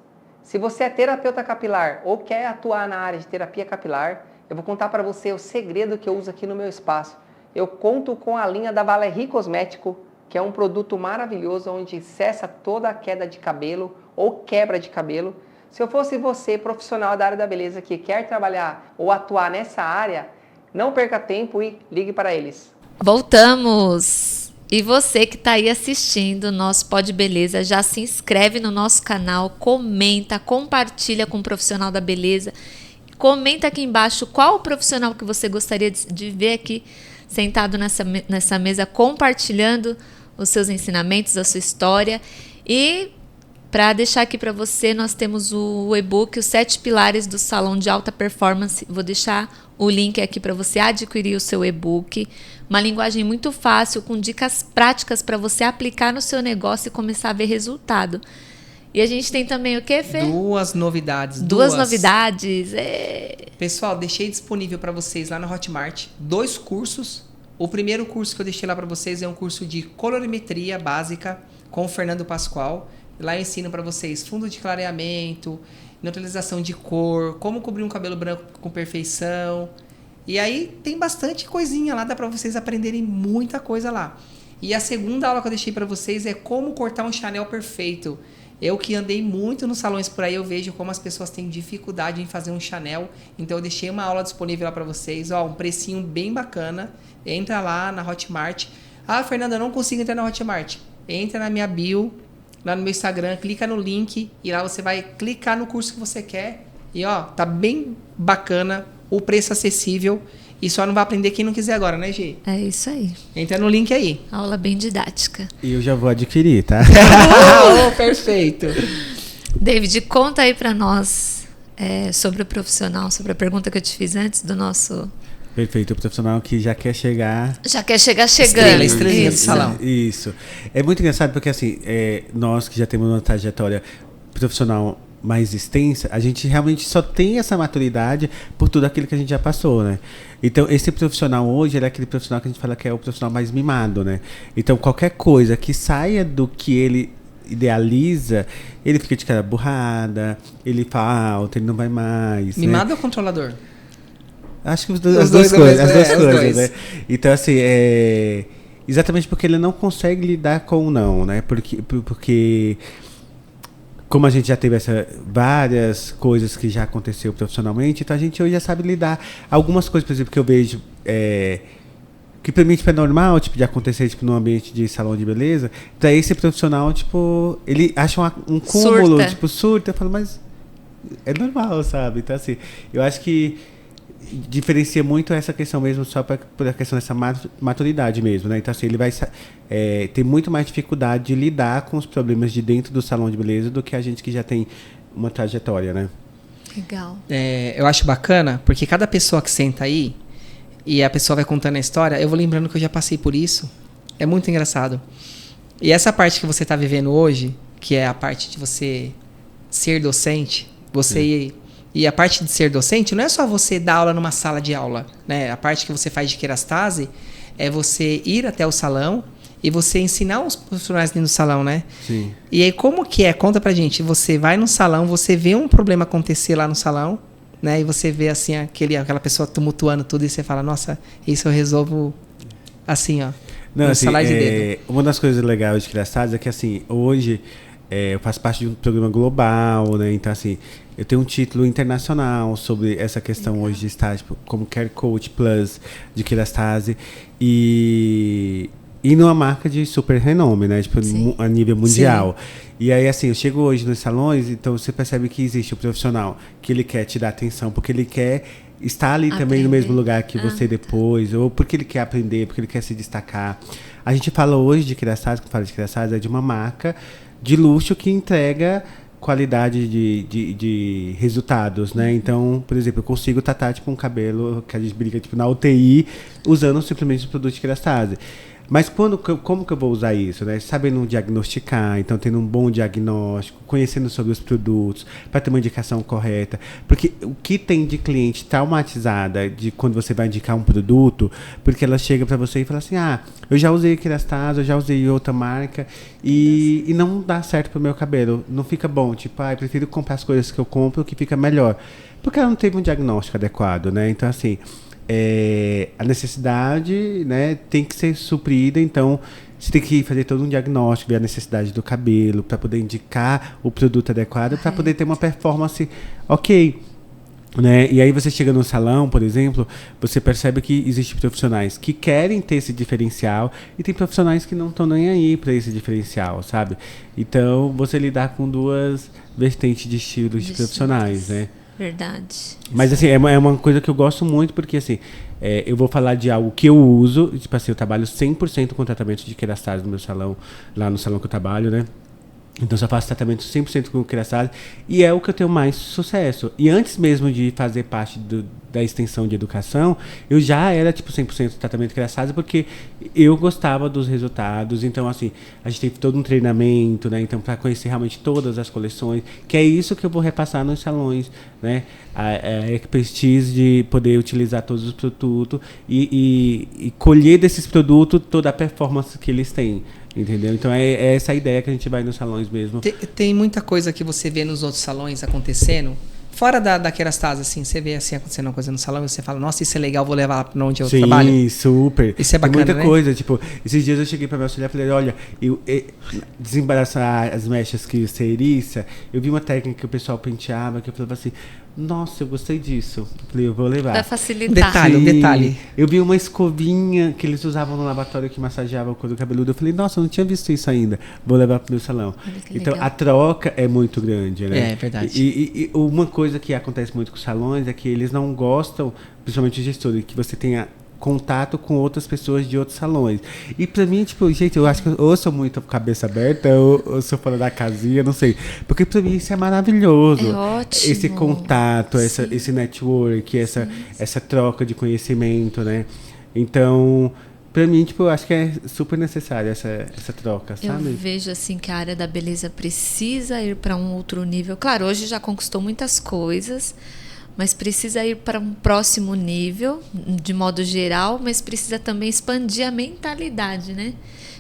Se você é terapeuta capilar ou quer atuar na área de terapia capilar, eu vou contar para você o segredo que eu uso aqui no meu espaço. Eu conto com a linha da Valerie Cosmético, que é um produto maravilhoso onde cessa toda a queda de cabelo ou quebra de cabelo. Se eu fosse você, profissional da área da beleza, que quer trabalhar ou atuar nessa área, não perca tempo e ligue para eles. Voltamos! E você que está aí assistindo o nosso Pod Beleza, já se inscreve no nosso canal, comenta, compartilha com o profissional da beleza. Comenta aqui embaixo qual o profissional que você gostaria de ver aqui sentado nessa mesa, compartilhando os seus ensinamentos, a sua história. E para deixar aqui para você, nós temos o e-book, os 7 pilares do salão de alta performance. Vou deixar o link aqui para você adquirir o seu e-book. Uma linguagem muito fácil, com dicas práticas para você aplicar no seu negócio e começar a ver resultado. E a gente tem também o quê, Fê? Duas novidades. Duas novidades. Pessoal, deixei disponível para vocês lá na Hotmart 2 cursos. O primeiro curso que eu deixei lá para vocês é um curso de colorimetria básica com o Fernando Pascoal. Lá eu ensino para vocês fundo de clareamento, neutralização de cor, como cobrir um cabelo branco com perfeição. E aí tem bastante coisinha lá, dá para vocês aprenderem muita coisa lá. E a segunda aula que eu deixei para vocês é como cortar um Chanel perfeito. Eu que andei muito nos salões por aí, eu vejo como as pessoas têm dificuldade em fazer um Chanel. Então eu deixei uma aula disponível lá para vocês. Ó, um precinho bem bacana. Entra lá na Hotmart. Ah, Fernanda, eu não consigo entrar na Hotmart. Entra na minha bio, lá no meu Instagram, clica no link e lá você vai clicar no curso que você quer. E ó, tá bem bacana, o preço acessível. E só não vai aprender quem não quiser agora, né, Gi? É isso aí. Entra no link aí. Aula bem didática. E eu já vou adquirir, tá? Oh, perfeito. David, conta aí pra nós sobre o profissional, sobre a pergunta que eu te fiz antes do nosso... Perfeito, o profissional que já quer chegar... Já quer chegar chegando. Estrelinha do salão. Isso. É muito engraçado porque, assim, nós que já temos uma trajetória profissional mais extensa, a gente realmente só tem essa maturidade por tudo aquilo que a gente já passou, né? Então, esse profissional hoje, ele é aquele profissional que a gente fala que é o profissional mais mimado, né? Então, qualquer coisa que saia do que ele idealiza, ele fica de cara burrada, ele falta, ele não vai mais. Mimado né? ou controlador? As duas coisas, né? Então, assim, exatamente porque ele não consegue lidar com o não, né? Porque como a gente já teve várias coisas que já aconteceu profissionalmente, então a gente hoje já sabe lidar. Algumas coisas, por exemplo, que eu vejo que pra mim tipo, é normal tipo, de acontecer tipo, no ambiente de salão de beleza, então esse profissional, tipo, ele acha um cúmulo, surta. Eu falo, mas é normal, sabe? Então, assim, eu acho que diferencia muito essa questão mesmo, só por a questão dessa maturidade mesmo, né? Então, assim, ele vai ter muito mais dificuldade de lidar com os problemas de dentro do salão de beleza do que a gente que já tem uma trajetória, né? Legal. Eu acho bacana, porque cada pessoa que senta aí, e a pessoa vai contando a história, eu vou lembrando que eu já passei por isso. É muito engraçado. E essa parte que você está vivendo hoje, que é a parte de você ser docente, e a parte de ser docente não é só você dar aula numa sala de aula, né? A parte que você faz de querastase é você ir até o salão e você ensinar os profissionais dentro do salão, né? Sim. E aí como que é? Conta pra gente. Você vai no salão, você vê um problema acontecer lá no salão, né? E você vê assim aquela pessoa tumultuando tudo e você fala, nossa, isso eu resolvo assim, ó. Não, assim, salar de dedo. uma das coisas legais de Querastase é que, assim, hoje eu faço parte de um programa global, né? Então, assim, eu tenho um título internacional sobre essa questão hoje de estar tipo, como Care Coach Plus de Querastase e numa marca de super renome, né? Tipo, a nível mundial. Sim. E aí, assim, eu chego hoje nos salões, então você percebe que existe o profissional que ele quer te dar atenção, porque ele quer estar ali também no mesmo lugar que você depois, ou porque ele quer aprender, porque ele quer se destacar. A gente fala hoje de Querastase, quando fala de Querastase, é de uma marca de luxo que entrega qualidade de resultados, né? Então, por exemplo, eu consigo tratar tipo um cabelo que a gente brinca tipo na UTI usando simplesmente o produto de Querastase. Mas como que eu vou usar isso, né? Sabendo diagnosticar, então tendo um bom diagnóstico, conhecendo sobre os produtos, para ter uma indicação correta. Porque o que tem de cliente traumatizada de quando você vai indicar um produto, porque ela chega para você e fala assim, eu já usei Querastase, eu já usei outra marca e não dá certo pro meu cabelo, não fica bom, tipo, eu prefiro comprar as coisas que eu compro que fica melhor. Porque ela não teve um diagnóstico adequado, né? Então, assim, a necessidade, né, tem que ser suprida, então você tem que fazer todo um diagnóstico, ver a necessidade do cabelo para poder indicar o produto adequado para poder ter uma performance ok, né? E aí você chega no salão, por exemplo, você percebe que existem profissionais que querem ter esse diferencial e tem profissionais que não estão nem aí para esse diferencial, sabe? Então você lidar com duas vertentes de estilos de profissionais, né? Verdade. Mas assim, é uma coisa que eu gosto muito, porque assim, eu vou falar de algo que eu uso, tipo assim, eu trabalho 100% com tratamento de Querastase no meu salão, lá no salão que eu trabalho, né? Então, eu só faço tratamento 100% com Querastase e é o que eu tenho mais sucesso. E antes mesmo de fazer parte da extensão de educação, eu já era tipo 100% tratamento Querastase porque eu gostava dos resultados. Então, assim, a gente teve todo um treinamento, né? Então, para conhecer realmente todas as coleções, que é isso que eu vou repassar nos salões, né? A expertise de poder utilizar todos os produtos e colher desses produtos toda a performance que eles têm. Entendeu? Então é essa a ideia que a gente vai nos salões mesmo. Tem muita coisa que você vê nos outros salões acontecendo. Fora da Querastase, assim, você vê assim acontecendo uma coisa no salão e você fala, nossa, isso é legal, vou levar para onde eu trabalho. Sim, super. Isso é bacana, tem muita né? coisa, tipo, esses dias eu cheguei pra minha auxiliar e falei, olha, desembaraçar as mechas que você eriça, eu vi uma técnica que o pessoal penteava, que eu falava assim, nossa, eu gostei disso. Eu falei, eu vou levar. Vai facilitar. Um detalhe. Eu vi uma escovinha que eles usavam no lavatório que massageava o couro cabeludo. Eu falei, nossa, eu não tinha visto isso ainda. Vou levar pro meu salão. Então, a troca é muito grande, né? É verdade. E uma coisa que acontece muito com os salões é que eles não gostam, principalmente os gestores, que você tenha contato com outras pessoas de outros salões. E pra mim, tipo, gente, eu acho que ou sou muito cabeça aberta ou sou fora da casinha, não sei. Porque pra mim isso é maravilhoso. É ótimo. Esse contato, esse network, essa troca de conhecimento, né? Então, pra mim, tipo, eu acho que é super necessária essa troca, sabe? Eu vejo, assim, que a área da beleza precisa ir para um outro nível. Claro, hoje já conquistou muitas coisas, mas precisa ir para um próximo nível, de modo geral, mas precisa também expandir a mentalidade, né?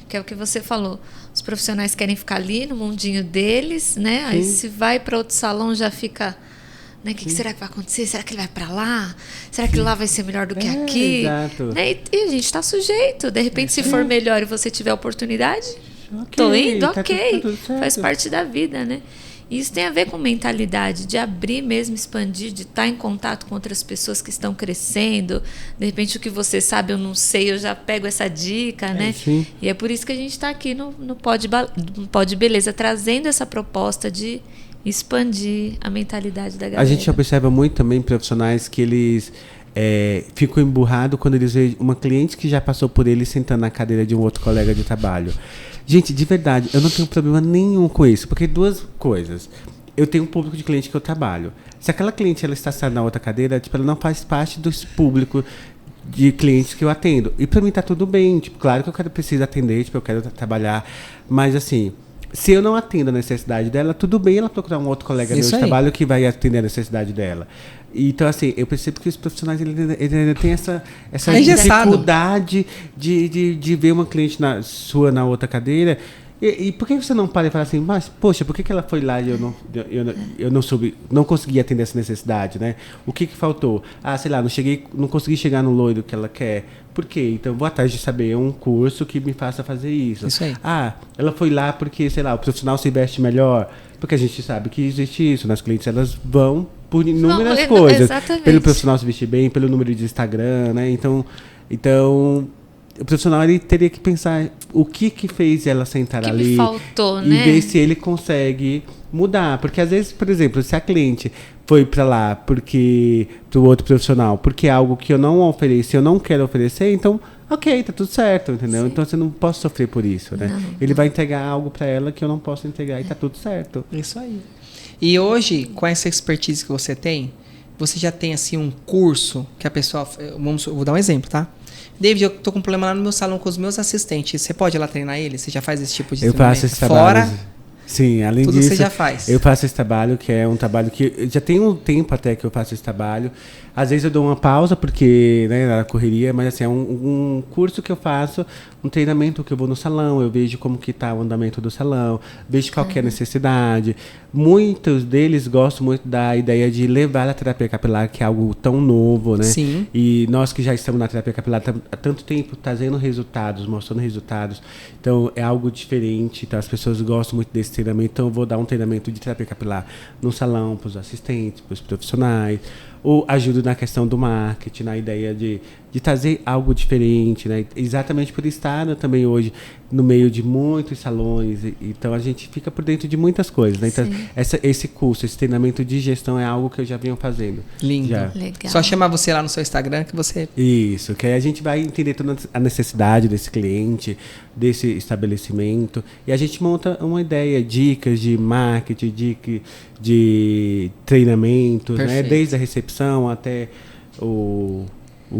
Que é o que você falou. Os profissionais querem ficar ali no mundinho deles, né? Sim. Aí se vai para outro salão já fica, né? O que será que vai acontecer? Será que ele vai para lá? Será que lá vai ser melhor do que aqui? Exato. Né? E a gente está sujeito. De repente, se for melhor e você tiver oportunidade, tô indo, ok. Faz parte da vida, né? Isso tem a ver com mentalidade, de abrir mesmo, expandir, de estar em contato com outras pessoas que estão crescendo. De repente, o que você sabe, eu não sei, eu já pego essa dica, né? Sim. E é por isso que a gente está aqui no Pod Beleza, trazendo essa proposta de expandir a mentalidade da galera. A gente observa muito também profissionais que eles ficam emburrados quando eles veem uma cliente que já passou por ele sentando na cadeira de um outro colega de trabalho. Gente, de verdade, eu não tenho problema nenhum com isso, porque duas coisas. Eu tenho um público de cliente que eu trabalho. Se aquela cliente ela está sentada na outra cadeira, tipo, ela não faz parte do público de clientes que eu atendo. E para mim tá tudo bem. Tipo, claro que eu preciso atender, tipo, eu quero trabalhar. Mas assim, se eu não atendo a necessidade dela, tudo bem ela procurar um outro colega meu de trabalho que vai atender a necessidade dela. Então, assim, eu percebo que os profissionais eles ainda têm essa dificuldade de ver uma cliente sua na outra cadeira. E por que você não para e fala assim, mas, poxa, por que ela foi lá e eu não consegui atender essa necessidade, né? O que faltou? Ah, sei lá, não consegui chegar no loiro que ela quer. Por quê? Então, vou atrás de saber um curso que me faça fazer isso. Isso aí. Ah, ela foi lá porque, sei lá, o profissional se veste melhor. Porque a gente sabe que existe isso. Nas clientes, elas vão por inúmeras coisas. Exatamente. Pelo profissional se vestir bem, pelo número de Instagram, né? Então o profissional ele teria que pensar o que fez ela sentar ali. Me faltou, e né? ver se ele consegue mudar. Porque às vezes, por exemplo, se a cliente foi para lá pro outro profissional, porque é algo que eu não ofereço, eu não quero oferecer, então, ok, tá tudo certo, entendeu? Sim. Então você não pode sofrer por isso, né? Ele vai entregar algo para ela que eu não posso entregar e tá tudo certo. Isso aí. E hoje, com essa expertise que você tem, você já tem assim um curso que a pessoa, vou dar um exemplo, tá? David, eu tô com um problema lá no meu salão com os meus assistentes. Você pode ir lá treinar eles? Você já faz esse tipo de treinamento? Eu faço esse trabalho. Fora, sim, além tudo disso, você já faz. Eu faço esse trabalho, que é um trabalho que já tem um tempo até que eu faço esse trabalho. Às vezes eu dou uma pausa, porque, né, na correria, mas assim, é um curso que eu faço, um treinamento que eu vou no salão, eu vejo como que está o andamento do salão, vejo qual que é a necessidade. Muitos deles gostam muito da ideia de levar a terapia capilar, que é algo tão novo, né? Sim. E nós que já estamos na terapia capilar há tanto tempo, trazendo resultados, mostrando resultados. Então, é algo diferente, então as pessoas gostam muito desse treinamento. Então, eu vou dar um treinamento de terapia capilar no salão, para os assistentes, para os profissionais. Ou ajudo na questão do marketing, na ideia de trazer algo diferente, né? Exatamente por estar também hoje no meio de muitos salões, então a gente fica por dentro de muitas coisas, né? Então esse curso, esse treinamento de gestão é algo que eu já venho fazendo. Lindo. Já. Legal. Só chamar você lá no seu Instagram que você... Isso, que aí a gente vai entender toda a necessidade desse cliente, desse estabelecimento, e a gente monta uma ideia, dicas de marketing, dicas de treinamentos, né? Desde a recepção até o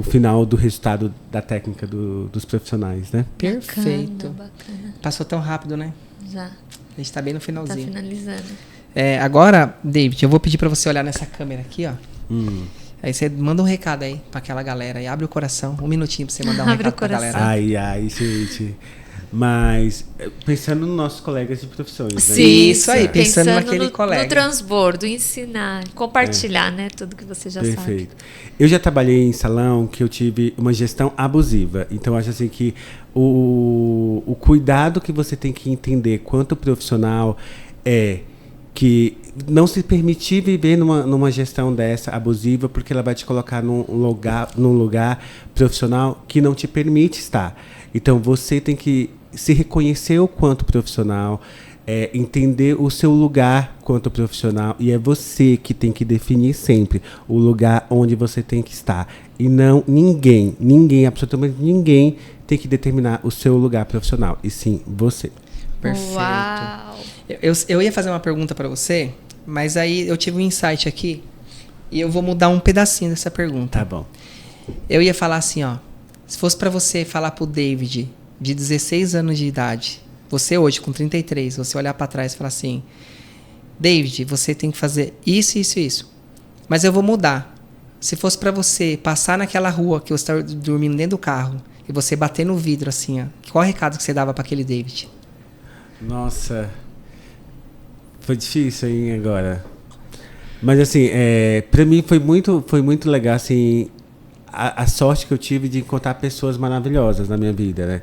final do resultado da técnica dos profissionais, né? Perfeito. Bacana. Passou tão rápido, né? Já. A gente está bem no finalzinho. Tá finalizando. Agora, David, eu vou pedir para você olhar nessa câmera aqui, ó. Aí você manda um recado aí para aquela galera e abre o coração. Um minutinho para você mandar um recado para a galera. Ai, gente. Mas pensando nos nossos colegas de profissões, né? Sim, isso aí, pensando naquele colega. No transbordo, ensinar, compartilhar, né? Tudo que você já sabe. Perfeito. Eu já trabalhei em salão que eu tive uma gestão abusiva. Então, acho assim que o cuidado que você tem que entender quanto profissional é que não se permitir viver numa gestão dessa abusiva, porque ela vai te colocar num lugar profissional que não te permite estar. Então, você tem que se reconhecer o quanto profissional, entender o seu lugar quanto profissional, e é você que tem que definir sempre o lugar onde você tem que estar. E não ninguém, absolutamente ninguém tem que determinar o seu lugar profissional, e sim você. Perfeito. Uau. Eu ia fazer uma pergunta para você, mas aí eu tive um insight aqui e eu vou mudar um pedacinho dessa pergunta. Tá bom. Eu ia falar assim, ó. Se fosse para você falar pro David, de 16 anos de idade, você hoje com 33, você olhar para trás e falar assim, David, você tem que fazer isso, isso, isso. Mas eu vou mudar. Se fosse para você passar naquela rua que você está dormindo dentro do carro e você bater no vidro assim, ó, qual o recado que você dava para aquele David? Nossa, foi difícil, hein, agora. Mas assim, para mim foi muito legal, assim, a sorte que eu tive de encontrar pessoas maravilhosas na minha vida, né?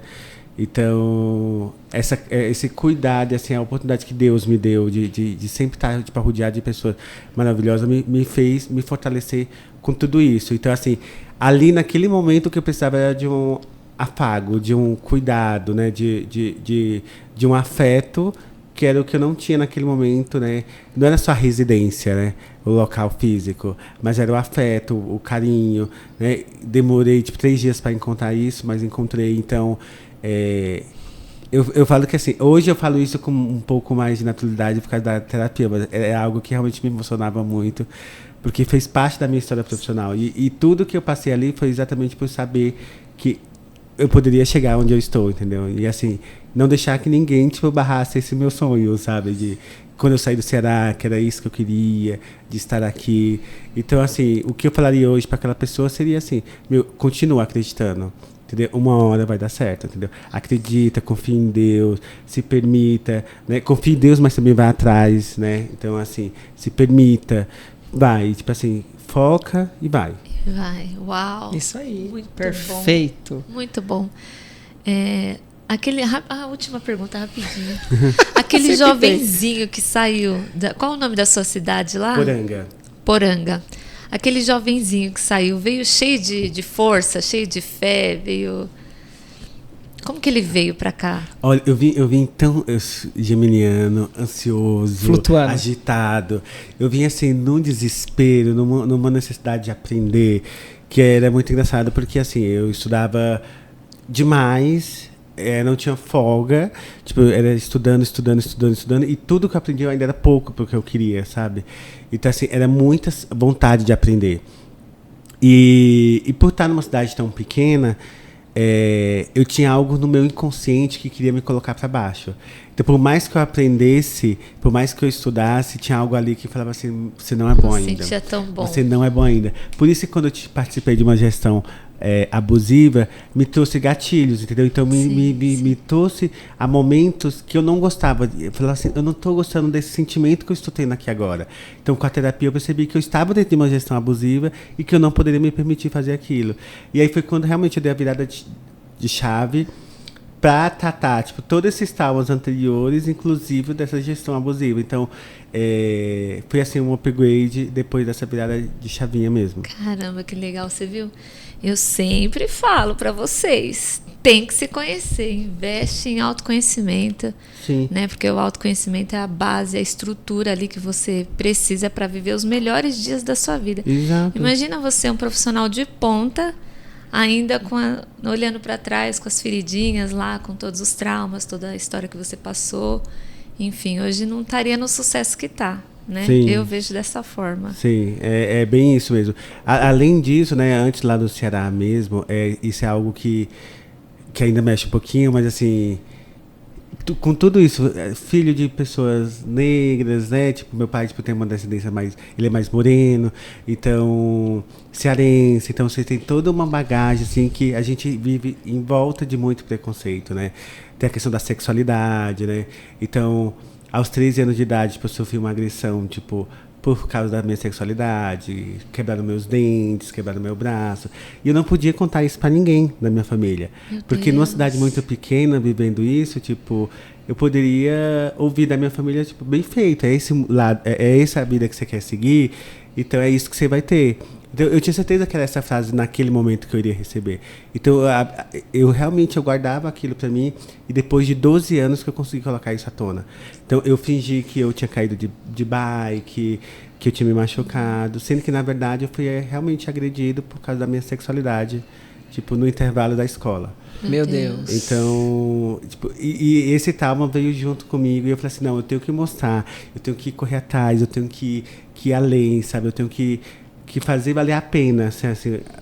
Então, esse cuidado, assim, a oportunidade que Deus me deu de sempre estar rodeado de pessoas maravilhosas me fez me fortalecer com tudo isso. Então, assim, ali naquele momento o que eu precisava era de um afago, de um cuidado, né? De um afeto que era o que eu não tinha naquele momento, né? Não era só a residência, né? O local físico, mas era o afeto, o carinho, né? Demorei, tipo, 3 dias para encontrar isso, mas encontrei. Então, eu falo que, assim, hoje eu falo isso com um pouco mais de naturalidade por causa da terapia, mas é algo que realmente me emocionava muito, porque fez parte da minha história profissional. E tudo que eu passei ali foi exatamente por saber que eu poderia chegar onde eu estou, entendeu? E, assim, não deixar que ninguém, tipo, barrasse esse meu sonho, sabe? De quando eu saí do Ceará, que era isso que eu queria, de estar aqui. Então, assim, o que eu falaria hoje para aquela pessoa seria assim, continua acreditando, entendeu? Uma hora vai dar certo, entendeu? Acredita, confia em Deus, se permita, né? Confia em Deus, mas também vai atrás, né? Então, assim, se permita, vai, tipo assim, foca e vai. Vai, uau. Isso aí, muito perfeito. Bom, muito bom. A última pergunta, rapidinho. Aquele jovenzinho que saiu... qual o nome da sua cidade lá? Poranga. Aquele jovenzinho que saiu, veio cheio de força, cheio de fé, veio... Como que ele veio pra cá? Olha, eu vim tão geminiano, ansioso, flutuando, agitado. Eu vim assim, num desespero, numa necessidade de aprender, que era muito engraçado, porque assim, eu estudava demais, não tinha folga, tipo, era estudando, e tudo que eu aprendi ainda era pouco porque eu queria, sabe? Então, assim, era muita vontade de aprender. E por estar numa cidade tão pequena, eu tinha algo no meu inconsciente que queria me colocar para baixo. Então, por mais que eu aprendesse, por mais que eu estudasse, tinha algo ali que falava assim, você não é bom ainda. Sentia tão bom. Você não é bom ainda. Por isso que quando eu participei de uma gestão abusiva, me trouxe gatilhos, entendeu? Então, me trouxe a momentos que eu não gostava. Eu falava assim, eu não estou gostando desse sentimento que eu estou tendo aqui agora. Então, com a terapia, eu percebi que eu estava dentro de uma gestão abusiva e que eu não poderia me permitir fazer aquilo. E aí foi quando realmente eu dei a virada de chave para tratar, tipo, todos esses traumas anteriores, inclusive dessa gestão abusiva. Então, foi assim um upgrade depois dessa virada de chavinha mesmo. Caramba, que legal, você viu? Eu sempre falo para vocês, tem que se conhecer, investe em autoconhecimento, Sim. Né? Porque o autoconhecimento é a base, a estrutura ali que você precisa para viver os melhores dias da sua vida. Exato. Imagina você, um profissional de ponta, ainda olhando para trás com as feridinhas lá, com todos os traumas, toda a história que você passou. Enfim, hoje não estaria no sucesso que está. Né? Eu vejo dessa forma. Sim, é bem isso mesmo. Além disso, né, antes lá do Ceará mesmo, isso é algo que ainda mexe um pouquinho, mas assim, com tudo isso, filho de pessoas negras, né? Tipo, meu pai tem uma descendência ele é mais moreno, então cearense, então você tem toda uma bagagem assim que a gente vive em volta de muito preconceito, né? Tem a questão da sexualidade, né? Então, aos 13 anos de idade, tipo, eu sofri uma agressão, tipo, por causa da minha sexualidade, quebraram meus dentes, quebraram meu braço. E eu não podia contar isso para ninguém da minha família. Porque numa cidade muito pequena, vivendo isso, tipo, eu poderia ouvir da minha família, tipo, bem feito, é essa a vida que você quer seguir, então é isso que você vai ter. Então, eu tinha certeza que era essa frase naquele momento que eu iria receber. Então, eu realmente guardava aquilo para mim e depois de 12 anos que eu consegui colocar isso à tona. Então, eu fingi que eu tinha caído de bike, que eu tinha me machucado, sendo que, na verdade, eu fui realmente agredido por causa da minha sexualidade, tipo, no intervalo da escola. Meu Deus. Então, tipo, e esse trauma veio junto comigo e eu falei assim, não, eu tenho que mostrar, eu tenho que correr atrás, eu tenho que ir além, sabe? Eu tenho que fazer valer a pena assim,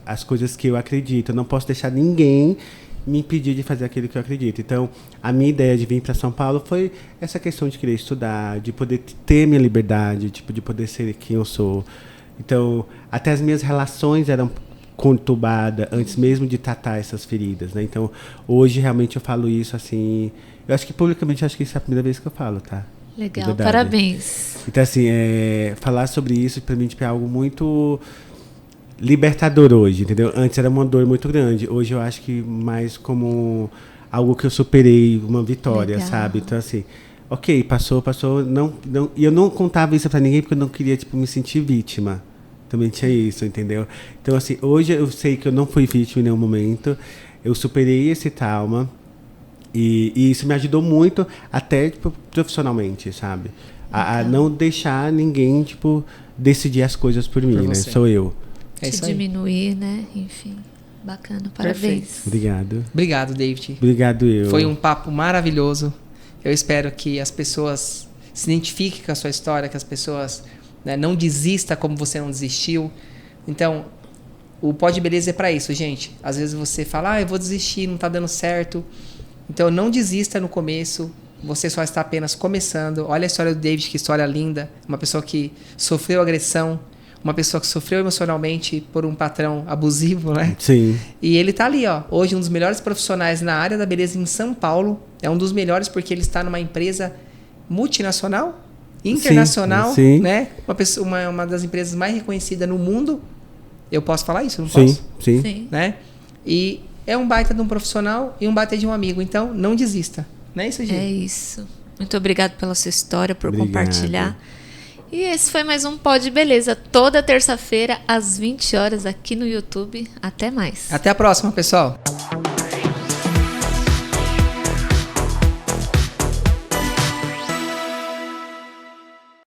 as coisas que eu acredito. Eu não posso deixar ninguém me impedir de fazer aquilo que eu acredito. Então, a minha ideia de vir para São Paulo foi essa questão de querer estudar, de poder ter minha liberdade, tipo, de poder ser quem eu sou. Então, até as minhas relações eram conturbadas antes mesmo de tratar essas feridas, né? Então, hoje realmente eu falo isso assim... Eu acho que publicamente, acho que isso é a primeira vez que eu falo, tá? Legal, parabéns. Então, assim, falar sobre isso, pra mim, tipo, é algo muito libertador hoje, entendeu? Antes era uma dor muito grande. Hoje eu acho que mais como algo que eu superei, uma vitória, legal, sabe? Então, assim, ok, passou. E eu não contava isso pra ninguém porque eu não queria, tipo, me sentir vítima. Também tinha isso, entendeu? Então, assim, hoje eu sei que eu não fui vítima em nenhum momento. Eu superei esse trauma. E isso me ajudou muito, até tipo, profissionalmente, sabe? A não deixar ninguém, tipo, decidir as coisas por mim, né? você. Sou eu. É Te isso aí. diminuir, né? Enfim, bacana, parabéns. Obrigado. Obrigado, David. Obrigado eu. Foi um papo maravilhoso. Eu espero que as pessoas se identifiquem com a sua história, que as pessoas, né, não desistam como você não desistiu. Então, o Pó de Beleza é para isso, gente. Às vezes você fala, eu vou desistir, não tá dando certo. Então, não desista no começo. Você só está apenas começando. Olha a história do David, que história linda. Uma pessoa que sofreu agressão, uma pessoa que sofreu emocionalmente por um patrão abusivo, né? Sim. E ele tá ali, ó. Hoje, um dos melhores profissionais na área da beleza em São Paulo. É um dos melhores porque ele está numa empresa multinacional, internacional, sim. né? Uma das empresas mais reconhecidas no mundo. Eu posso falar isso? Não Sim, posso? sim. Sim. Né? E é um baita de um profissional e um baita de um amigo. Então, não desista. Não é isso, gente? É isso. Muito obrigado pela sua história, por Obrigado. compartilhar. E esse foi mais um Pó de Beleza, toda terça-feira, às 20 horas, aqui no YouTube. Até mais. Até a próxima, pessoal.